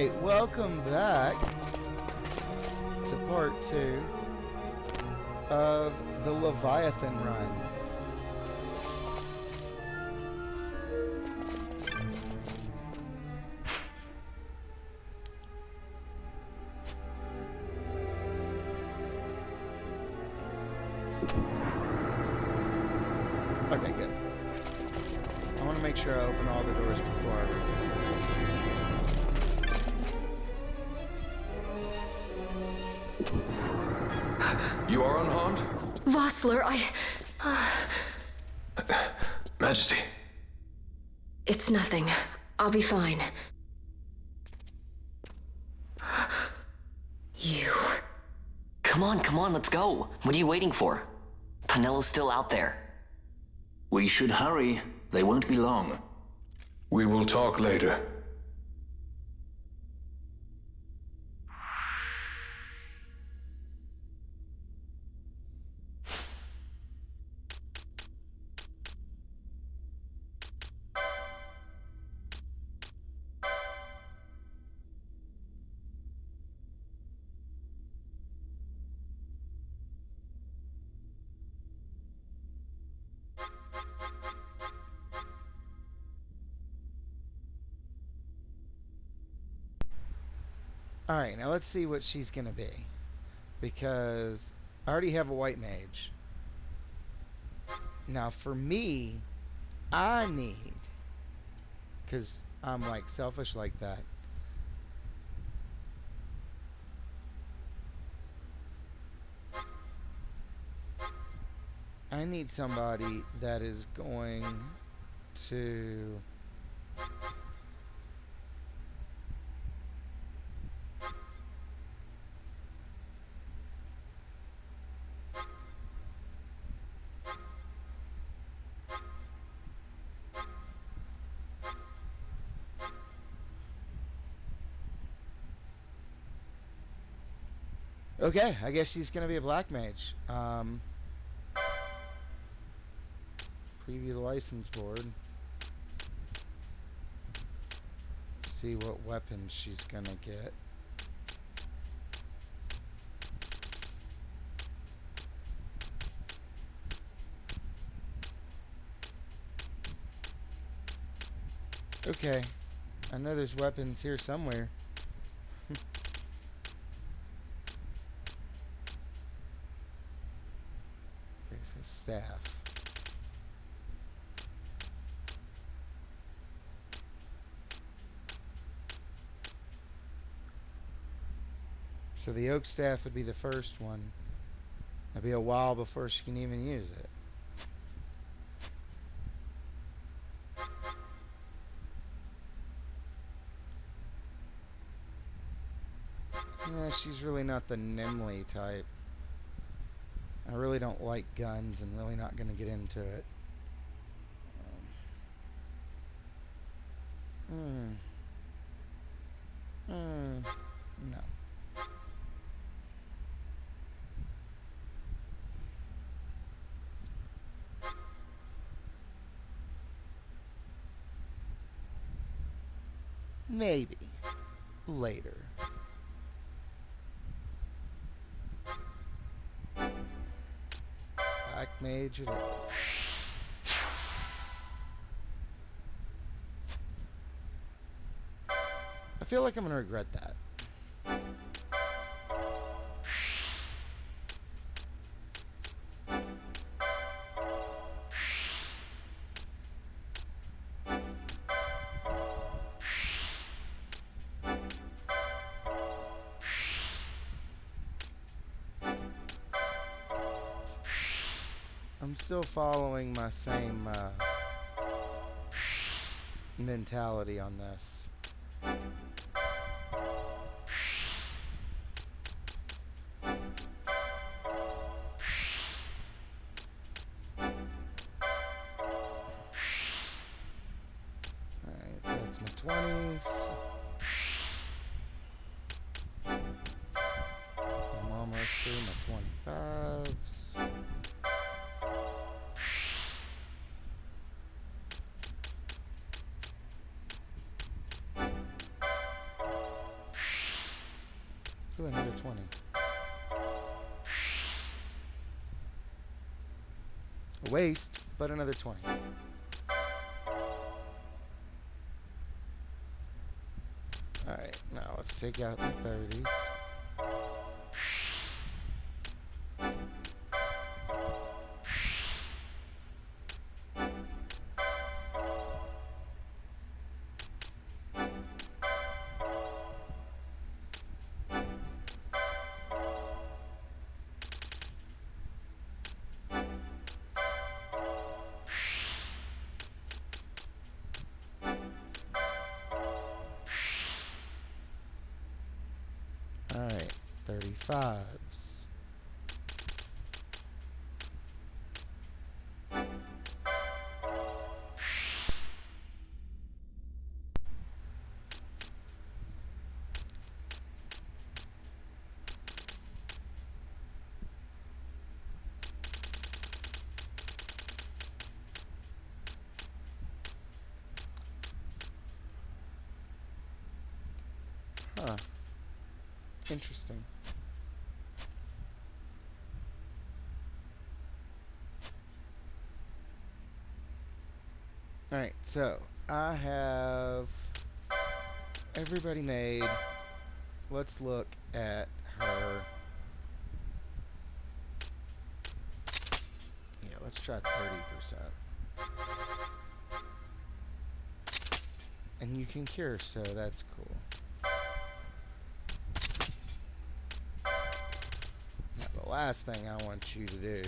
Alright, welcome back to part 2 of the Leviathan run. Okay, good. I want to make sure I open all the doors before I release it. You are unharmed? Vossler, Majesty. It's nothing. I'll be fine. You... Come on, let's go. What are you waiting for? Penello's still out there. We should hurry. They won't be long. We will talk later. Alright, now let's see what she's going to be. Because I already have a white mage. Now for me, I need, because I'm like selfish like that, I need somebody that is going to okay, I guess she's going to be a black mage. Preview the license board. See what weapons she's going to get. Okay, I know there's weapons here somewhere. Okay, so staff. So the oak staff would be the first one. It'll be a while before she can even use it. Yeah, she's really not the Nimley type. I really don't like guns and really not going to get into it. No. Maybe. Later. Black mage it is. I feel like I'm going to regret that. I'm still following my same mentality on this. Alright, that's my 20s. I'm almost through my 25s. Ooh, another 20. A waste, but another 20. Alright, now let's take out the 30s. Alright, 35s. Huh. Interesting. Alright, so I have everybody made. Let's look at her. Yeah, let's try 30%. And you can cure, so that's cool. Now, the last thing I want you to do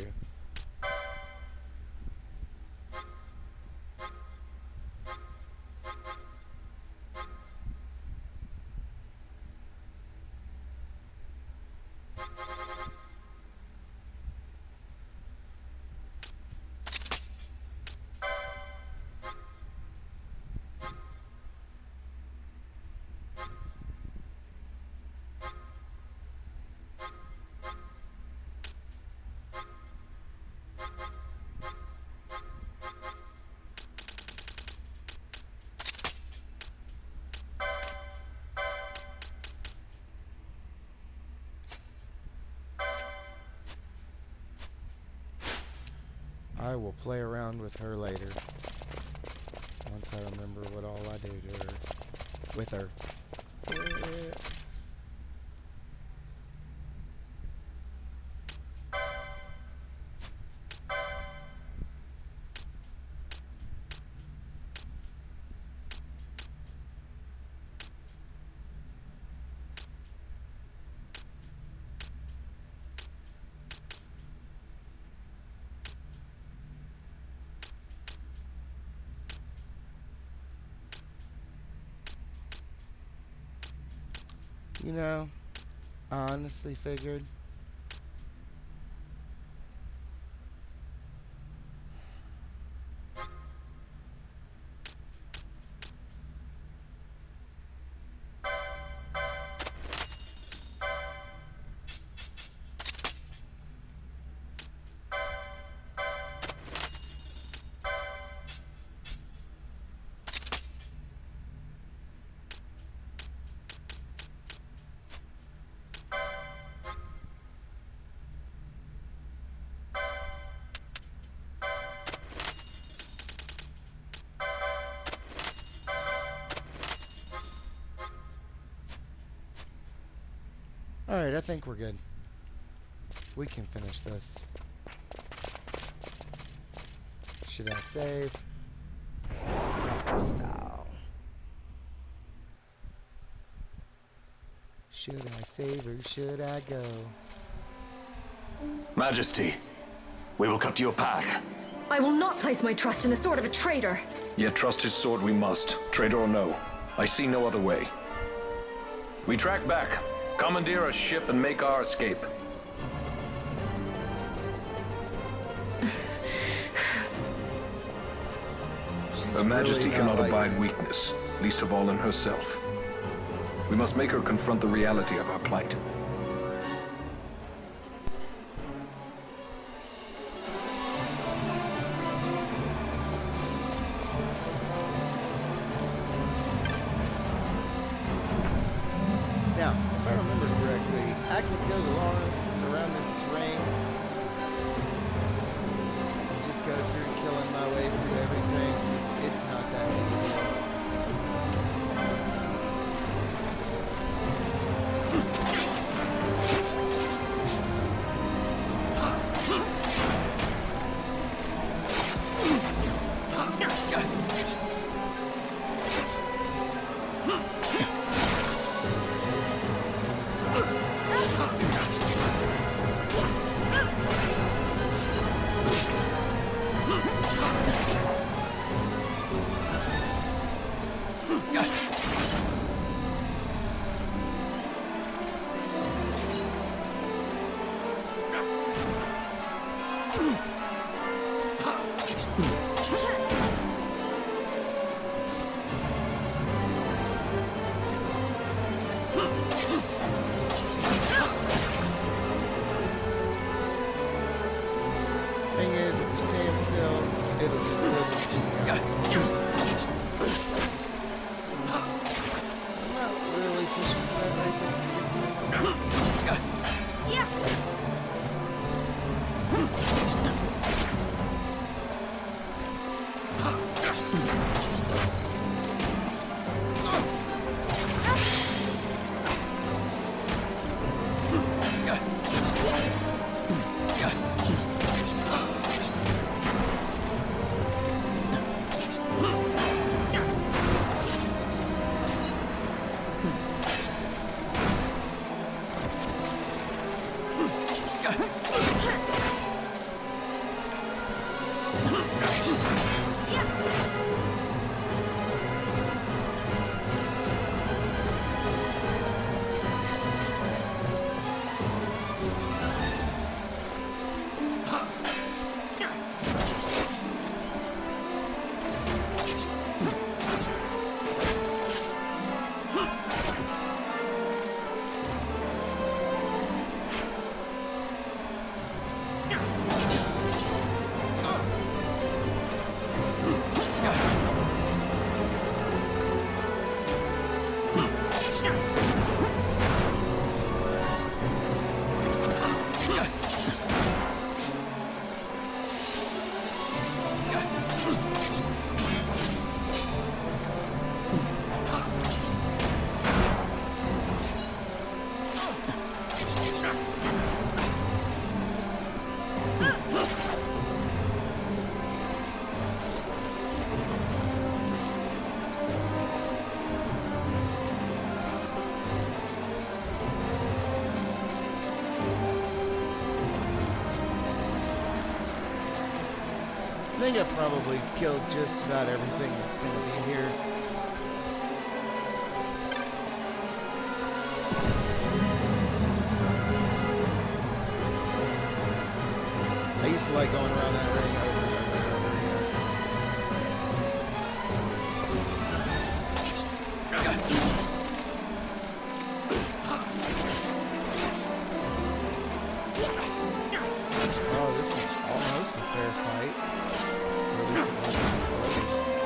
I will play around with her later. Once I remember what all I do to her. With her. You know, I honestly figured alright, I think we're good. We can finish this. Should I save? Style. Should I save or should I go? Majesty, we will cut you a path. I will not place my trust in the sword of a traitor. Yet trust his sword we must, traitor or no. I see no other way. We track back, commandeer a ship and make our escape. Her Majesty cannot abide weakness, least of all in herself. We must make her confront the reality of our plight. Now, if I remember correctly, goes around this ring. Just go through killing my way through everything. It's not that big a deal. Thing is, if you stand still, it'll just I'm not really pushing for that right there. I think I probably killed just about everything that's going to be here. I used to like going around that ring over and over and over again. Oh, this is almost a fair fight. Or at least it was in this level.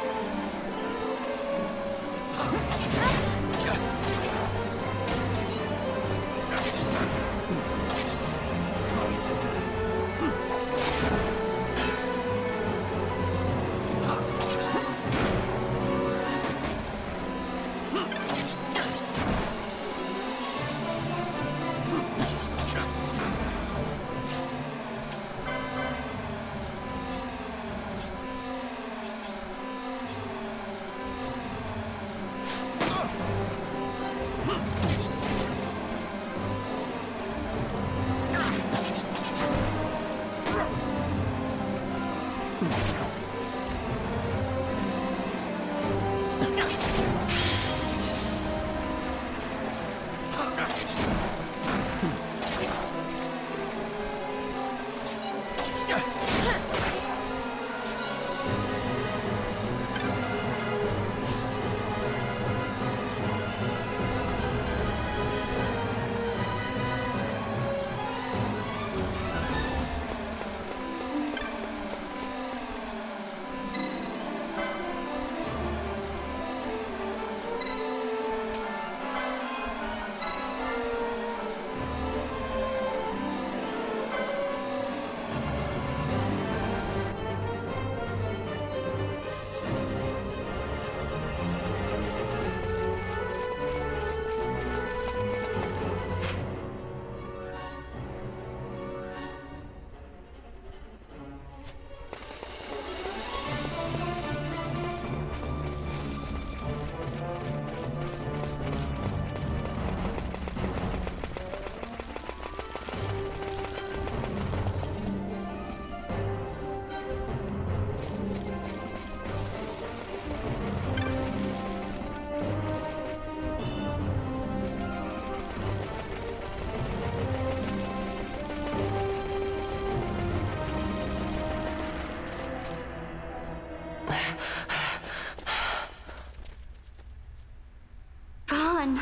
on.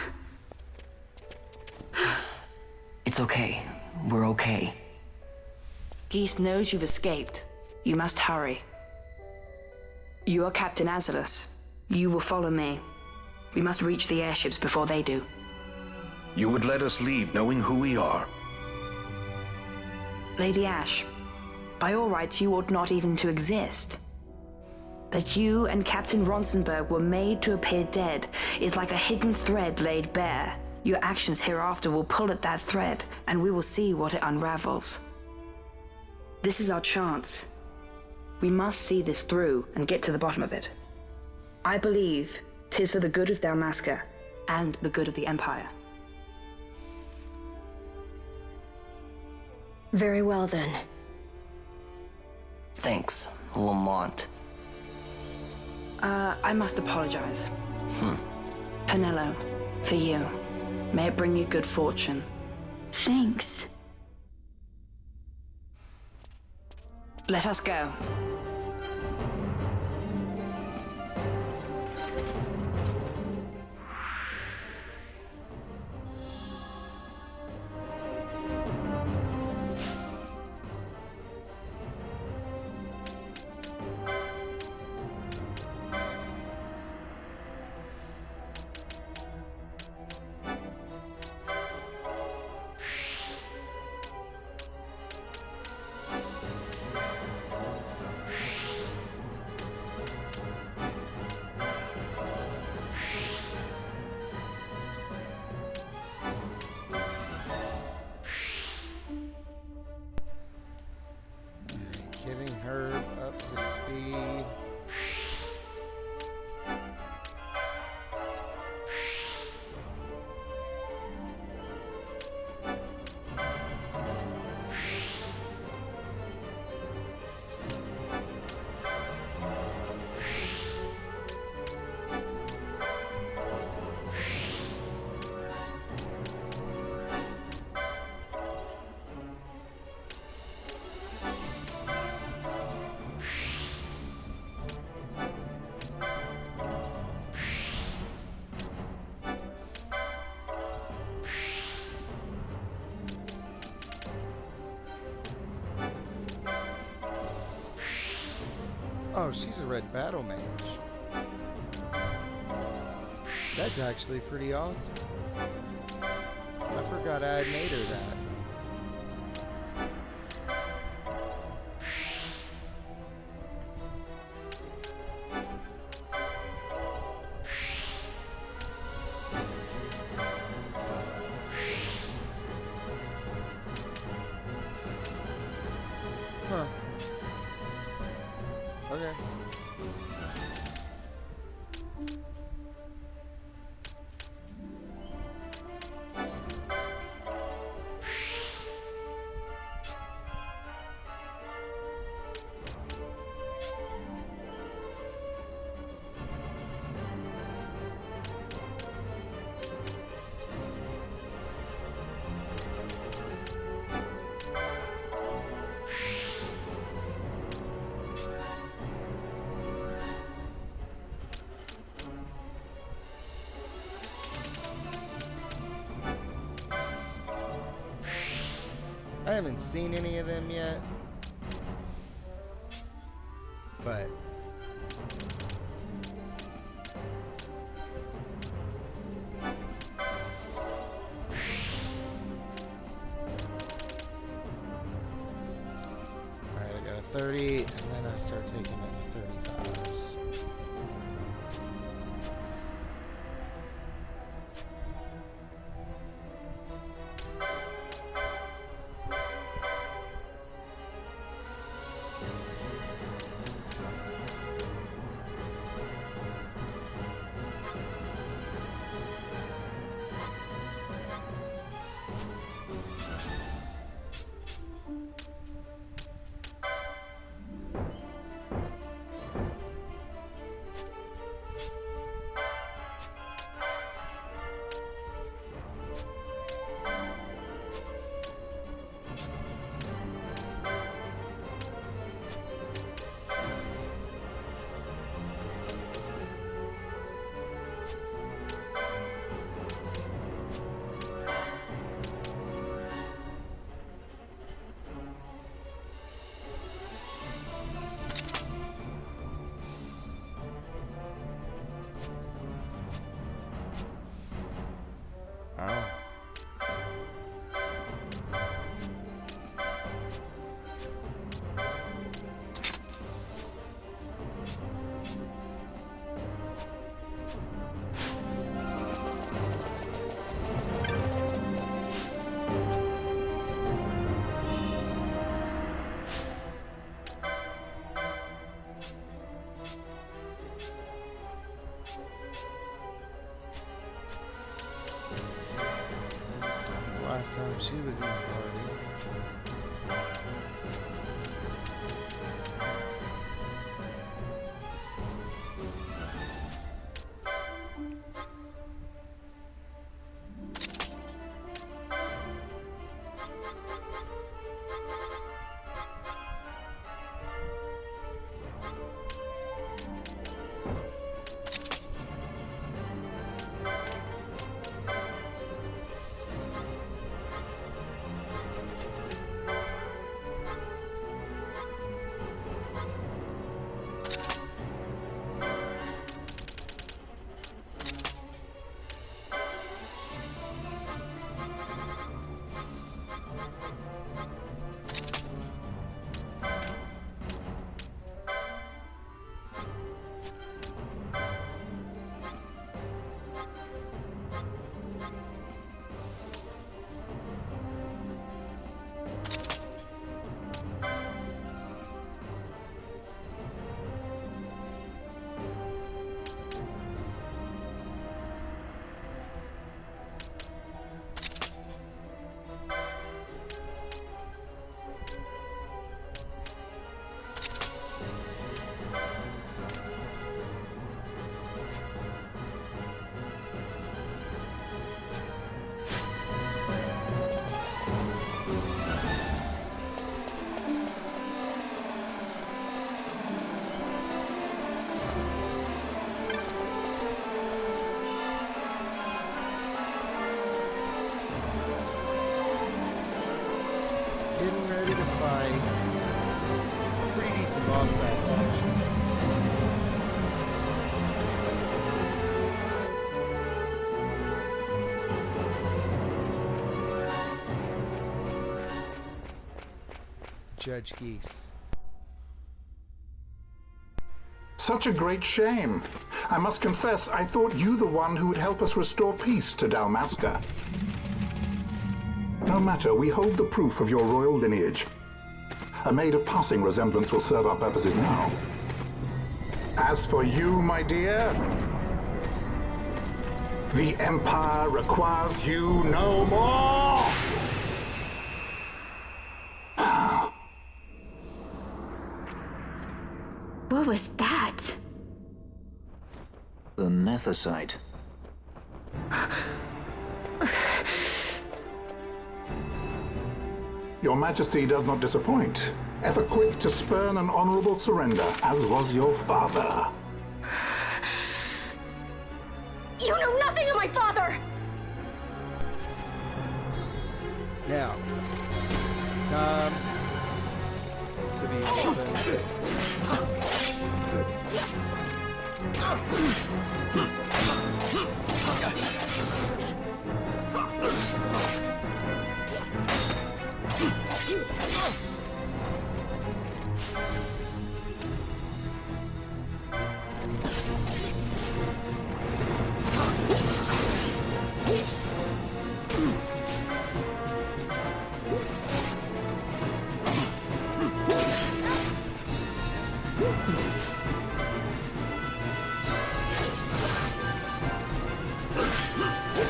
It's okay. We're okay. Geese knows you've escaped. You must hurry. You are Captain Azalus. You will follow me. We must reach the airships before they do. You would let us leave knowing who we are? Lady Ash, by all rights you ought not even to exist. That you and Captain Ronsenberg were made to appear dead is like a hidden thread laid bare. Your actions hereafter will pull at that thread, and we will see what it unravels. This is our chance. We must see this through and get to the bottom of it. I believe 'tis for the good of Dalmasca and the good of the Empire. Very well, then. Thanks, Lamont. I must apologize. Penelo, for you. May it bring you good fortune. Thanks. Let us go. Getting her up to speed. Oh, she's a red battle mage. That's actually pretty awesome. I forgot I had made her that. Huh. Okay. I haven't seen any of them yet, but alright, I got a 30, and then I start taking it to 35s. time she was in the party. Getting ready to fight. Pretty decent boss battle, actually. Judge Geese. Such a great shame. I must confess, I thought you the one who would help us restore peace to Dalmasca. No matter, we hold the proof of your royal lineage. A maid of passing resemblance will serve our purposes now. As for you, my dear, the Empire requires you no more! What was that? The Nethicite. Your Majesty does not disappoint. Ever quick to spurn an honorable surrender, as was your father. You know nothing of my father! Now, time to be open.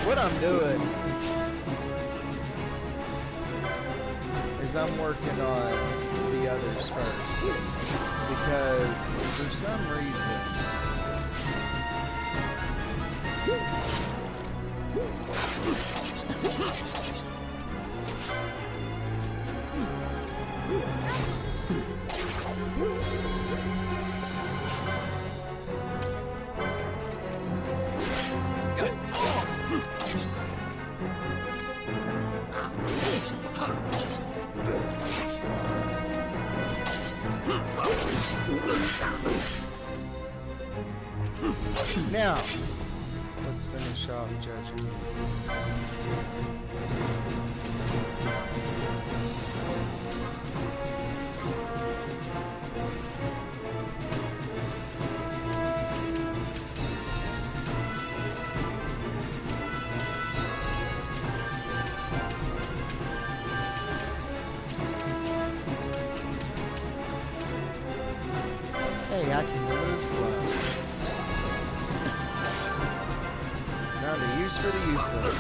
What I'm doing is I'm working on the others first, because for some reason now, let's finish off Judge Geese. Hey, I can move slow. Found a use for the useless.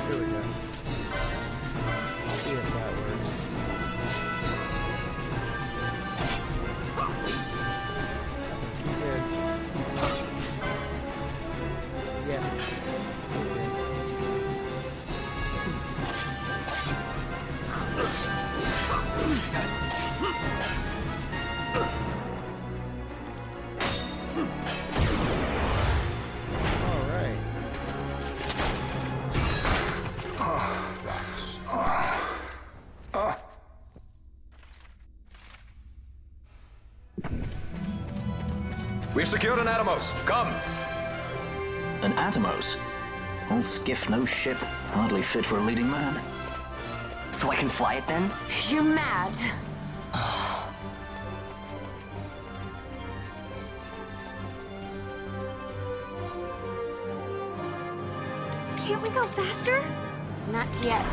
Here we go. See if that works. Good. Yeah. All right. We've secured an Atomos. Come. An Atomos? All skiff, no ship. Hardly fit for a leading man. So I can fly it then? You mad? Can't we go faster? Not yet.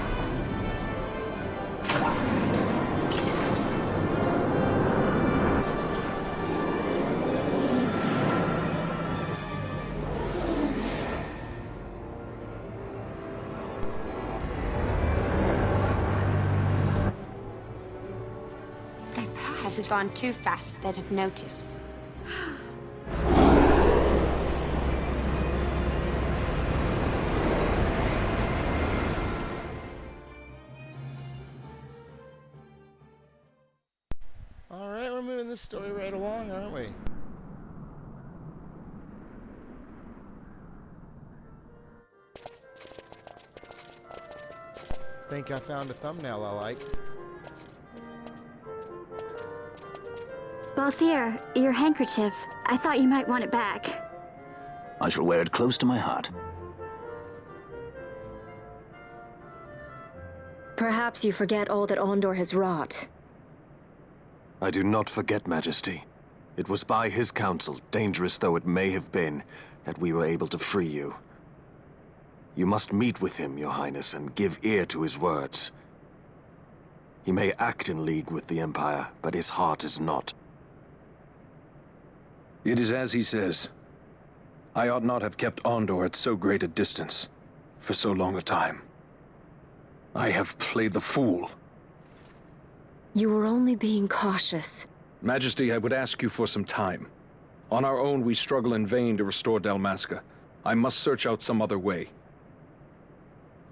They passed. Has it gone too fast that I've noticed? All right, we're moving this story right along, aren't we? Think I found a thumbnail I like. Balthier, your handkerchief. I thought you might want it back. I shall wear it close to my heart. Perhaps you forget all that Ondor has wrought. I do not forget, Majesty. It was by his counsel, dangerous though it may have been, that we were able to free you. You must meet with him, Your Highness, and give ear to his words. He may act in league with the Empire, but his heart is not. It is as he says. I ought not have kept Ondor at so great a distance for so long a time. I have played the fool. You were only being cautious. Majesty, I would ask you for some time. On our own, we struggle in vain to restore Dalmasca. I must search out some other way.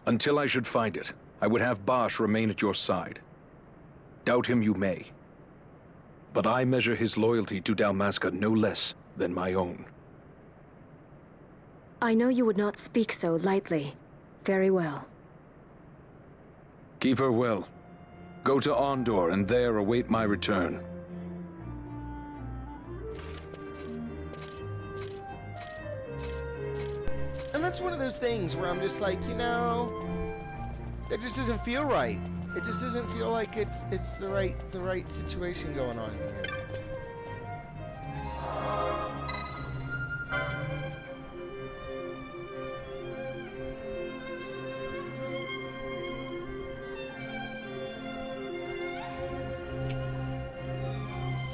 Until I should find it, I would have Bosch remain at your side. Doubt him you may. But I measure his loyalty to Dalmasca no less than my own. I know you would not speak so lightly. Very well. Keep her well. Go to Ondor and there await my return. And that's one of those things where I'm just like, you know, that just doesn't feel right. It just doesn't feel like it's the right situation going on here.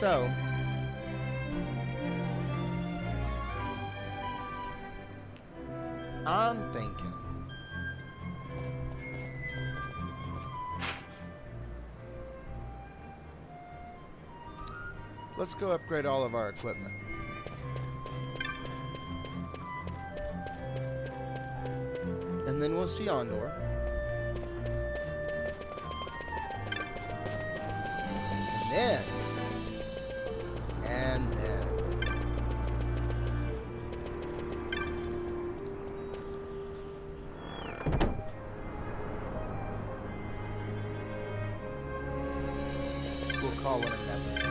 So, I'm thinking let's go upgrade all of our equipment. And then we'll see Ondor. And then all in an episode.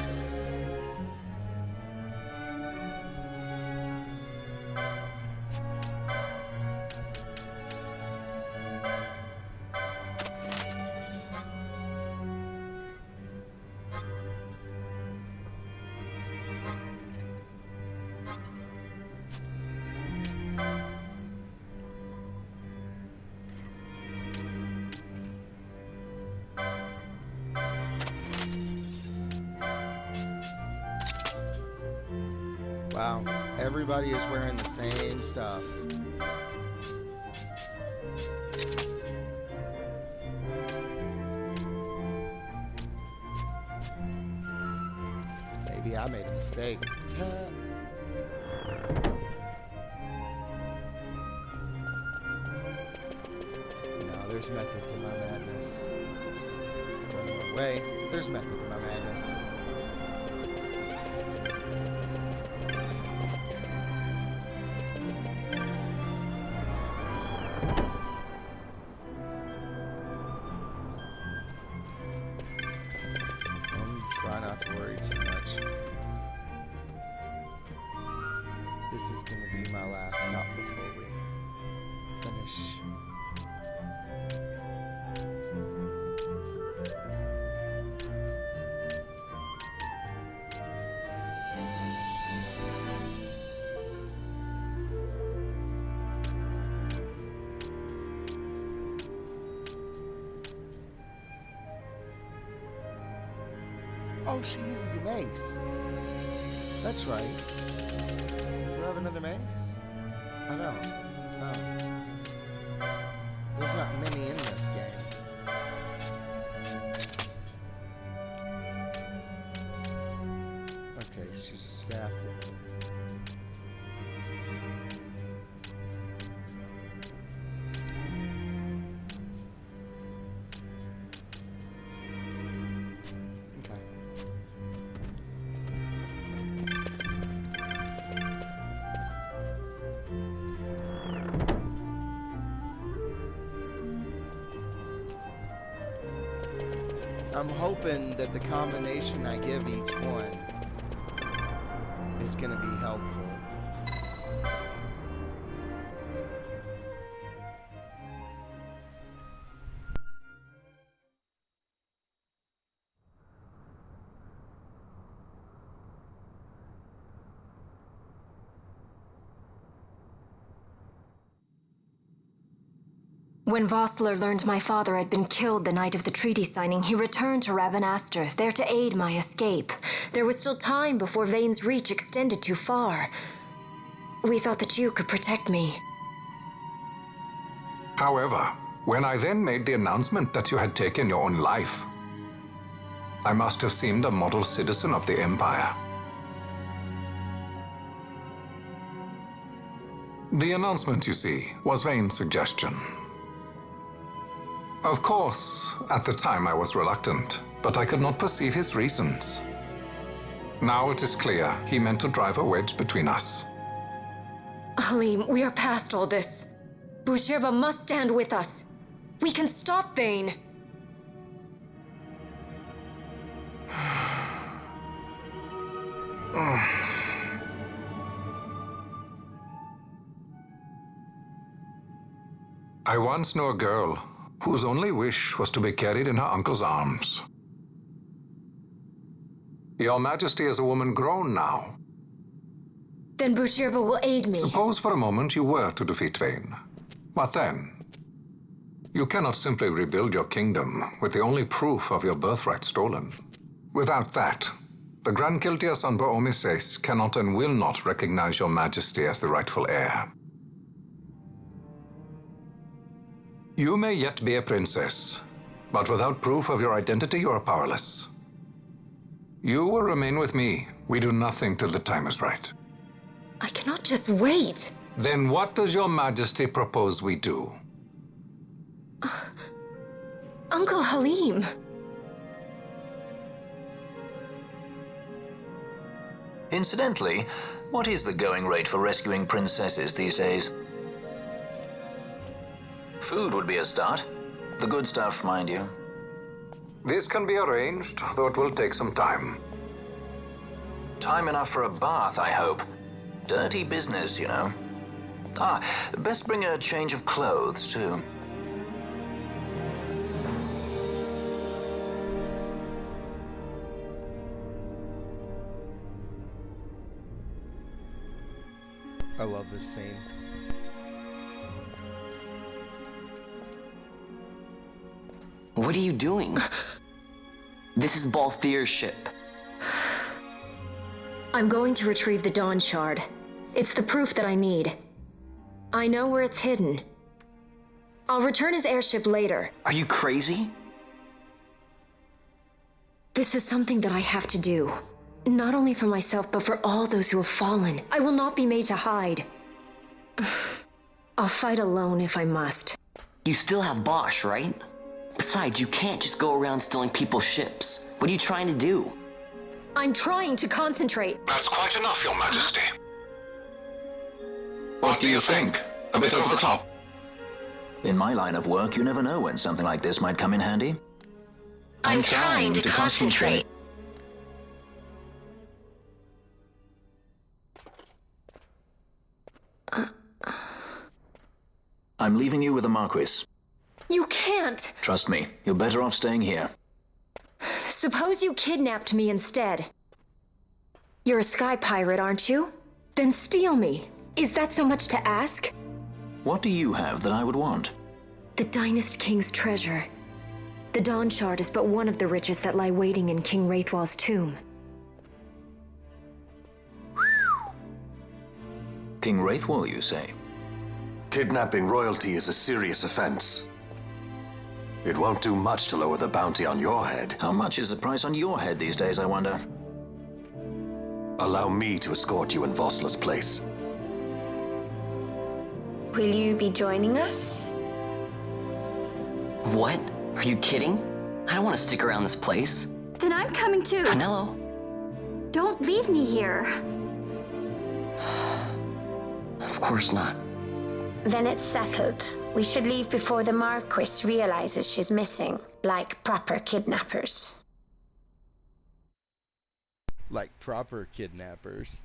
Wow, everybody is wearing the same stuff. Maybe I made a mistake. No, there's method to my madness. No way, there's method to my madness. Try not to worry too much. This is going to be my last stop before we finish. Oh, she uses a mace. That's right. Do I have another mace? I don't. No. There's not many in this game. Okay, she's a staff. I'm hoping that the combination I give each one is going to be helpful. When Vossler learned my father had been killed the night of the treaty signing, he returned to Ravenastre, there to aid my escape. There was still time before Vane's reach extended too far. We thought that you could protect me. However, when I then made the announcement that you had taken your own life, I must have seemed a model citizen of the Empire. The announcement, you see, was Vane's suggestion. Of course, at the time I was reluctant, but I could not perceive his reasons. Now it is clear he meant to drive a wedge between us. Halim, we are past all this. Boucherba must stand with us. We can stop Vane. I once knew a girl whose only wish was to be carried in her uncle's arms. Your Majesty is a woman grown now. Then Boucherba will aid me. Suppose for a moment you were to defeat Vane. What then? You cannot simply rebuild your kingdom with the only proof of your birthright stolen. Without that, the Grand Kiltias on Bo-Omises cannot and will not recognize your Majesty as the rightful heir. You may yet be a princess, but without proof of your identity, you are powerless. You will remain with me. We do nothing till the time is right. I cannot just wait. Then what does your Majesty propose we do? Uncle Halim. Incidentally, what is the going rate for rescuing princesses these days? Food would be a start. The good stuff, mind you. This can be arranged, though it will take some time. Time enough for a bath, I hope. Dirty business, you know. Best bring a change of clothes, too. I love this scene. What are you doing? This is Balthier's ship. I'm going to retrieve the Dawn Shard. It's the proof that I need. I know where it's hidden. I'll return his airship later. Are you crazy? This is something that I have to do. Not only for myself, but for all those who have fallen. I will not be made to hide. I'll fight alone if I must. You still have Bosch, right? Besides, you can't just go around stealing people's ships. What are you trying to do? I'm trying to concentrate. That's quite enough, Your Majesty. What do you think? A bit over the top? In my line of work, you never know when something like this might come in handy. I'm trying to concentrate. I'm leaving you with the Marquis. You can't! Trust me, you're better off staying here. Suppose you kidnapped me instead. You're a sky pirate, aren't you? Then steal me. Is that so much to ask? What do you have that I would want? The Dynast King's treasure. The Dawn Shard is but one of the riches that lie waiting in King Wraithwall's tomb. King Wraithwall, you say? Kidnapping royalty is a serious offense. It won't do much to lower the bounty on your head. How much is the price on your head these days, I wonder? Allow me to escort you in Vosla's place. Will you be joining us? What? Are you kidding? I don't want to stick around this place. Then I'm coming too. Penelo? Don't leave me here. Of course not. Then it's settled. We should leave before the Marquis realizes she's missing, like proper kidnappers. Like proper kidnappers.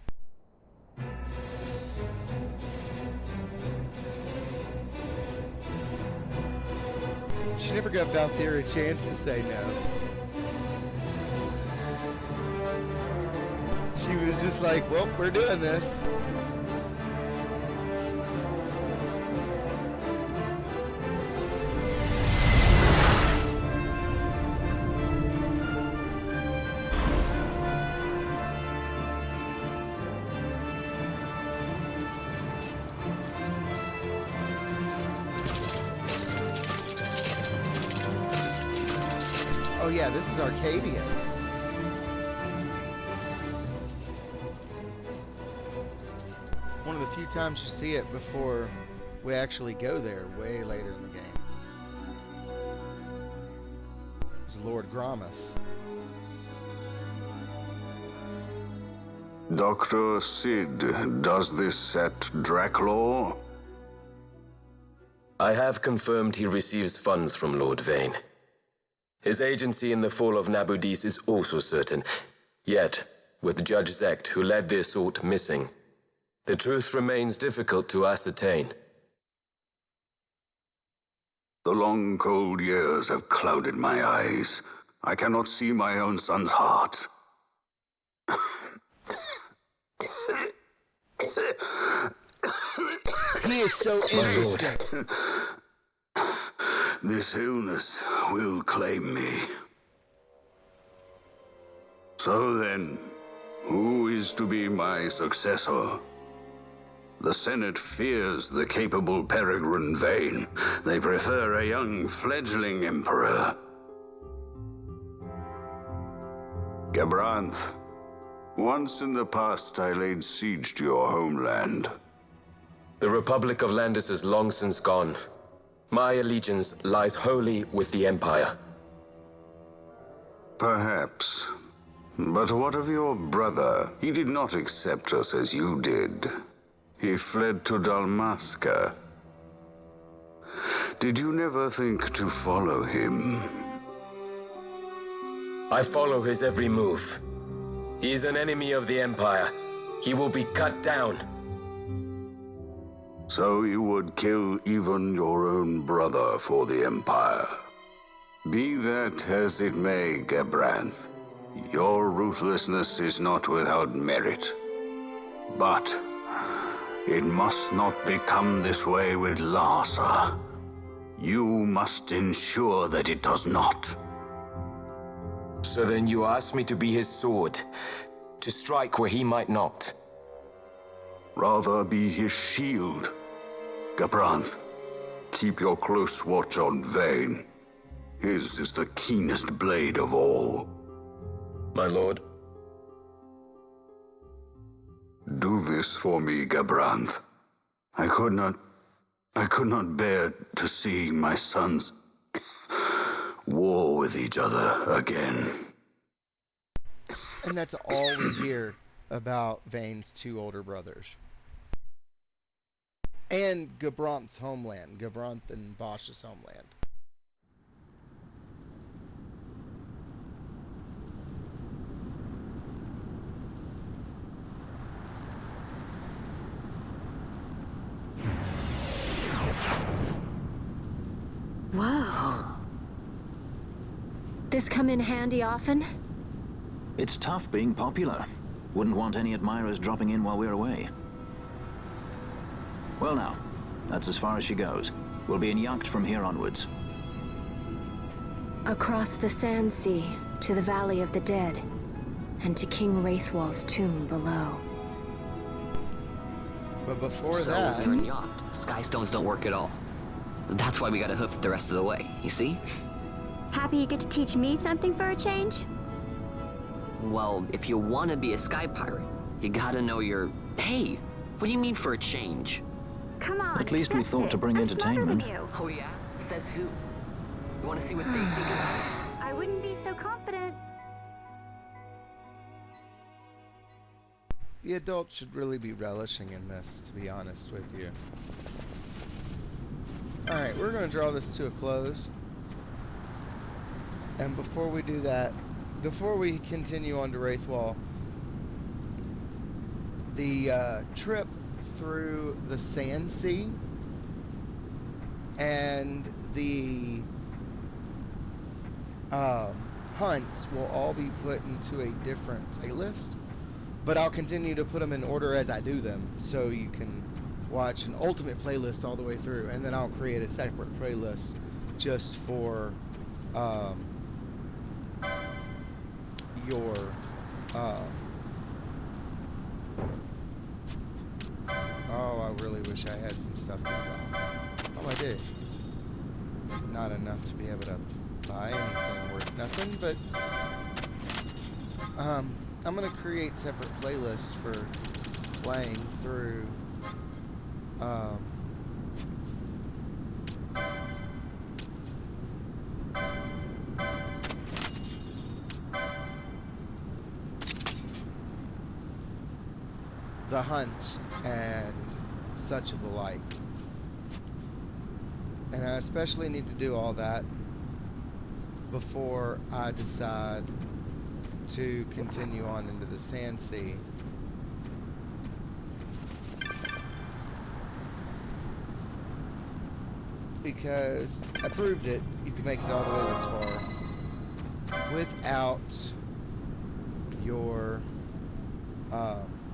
She never got Balthier a chance to say no. She was just like, well, we're doing this. Oh yeah, this is Arcadia. One of the few times you see it before we actually go there, way later in the game. It's Lord Gramus. Dr. Sid, does this set Draclaw? I have confirmed he receives funds from Lord Vane. His agency in the fall of Nabudis is also certain. Yet, with Judge Zecht, who led the assault, missing, the truth remains difficult to ascertain. The long, cold years have clouded my eyes. I cannot see my own son's heart. He is so interesting. This illness will claim me. So then, who is to be my successor? The Senate fears the capable Peregrine Vane. They prefer a young fledgling emperor. Gabranth, once in the past I laid siege to your homeland. The Republic of Landis is long since gone. My allegiance lies wholly with the Empire. Perhaps. But what of your brother? He did not accept us as you did. He fled to Dalmasca. Did you never think to follow him? I follow his every move. He is an enemy of the Empire. He will be cut down. So you would kill even your own brother for the Empire. Be that as it may, Gabranth, your ruthlessness is not without merit. But it must not become this way with Larsa. You must ensure that it does not. So then you ask me to be his sword, to strike where he might not. Rather be his shield. Gabranth, keep your close watch on Vayne. His is the keenest blade of all. My lord. Do this for me, Gabranth. I could not bear to see my sons war with each other again. And that's all we hear about Vayne's two older brothers. And Gabranth's homeland. Gabranth and Bosch's homeland. Whoa. This come in handy often? It's tough being popular. Wouldn't want any admirers dropping in while we're away. Well now, that's as far as she goes. We'll be in yacht from here onwards. Across the Sand Sea, to the Valley of the Dead, and to King Wraithwall's tomb below. But before So that... we're in yacht. Skystones don't work at all. That's why we gotta hoof it the rest of the way, you see? Happy you get to teach me something for a change? Well, if you want to be a sky pirate, you gotta know your... Hey, what do you mean for a change? Come on, At least we discuss thought it. to bring I'm entertainment. smarter than you. Oh yeah? Says who? You want to see what they think about it? I wouldn't be so confident. The adults should really be relishing in this, to be honest with you. Alright, we're going to draw this to a close. And before we do that, before we continue on to Wraithwall, the trip through the Sand Sea and the hunts will all be put into a different playlist, but I'll continue to put them in order as I do them, so you can watch an ultimate playlist all the way through, and then I'll create a separate playlist just for your oh, I really wish I had some stuff to sell. Oh, I did. Not enough to be able to buy anything worth nothing, but I'm gonna create separate playlists for playing through the hunts and such of the like. And I especially need to do all that before I decide to continue on into the Sand Sea. Because I proved it, you can make it all the way this far without your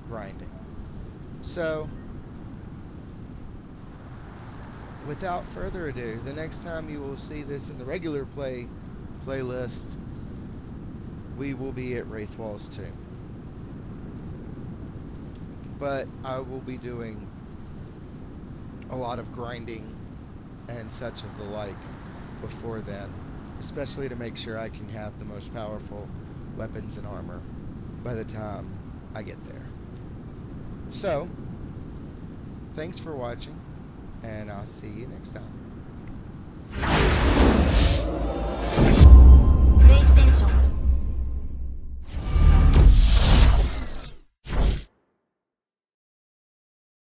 grinding. So, without further ado, the next time you will see this in the regular playlist, we will be at Wraithwall's tomb. But I will be doing a lot of grinding and such of the like before then, especially to make sure I can have the most powerful weapons and armor by the time I get there. So, thanks for watching, and I'll see you next time.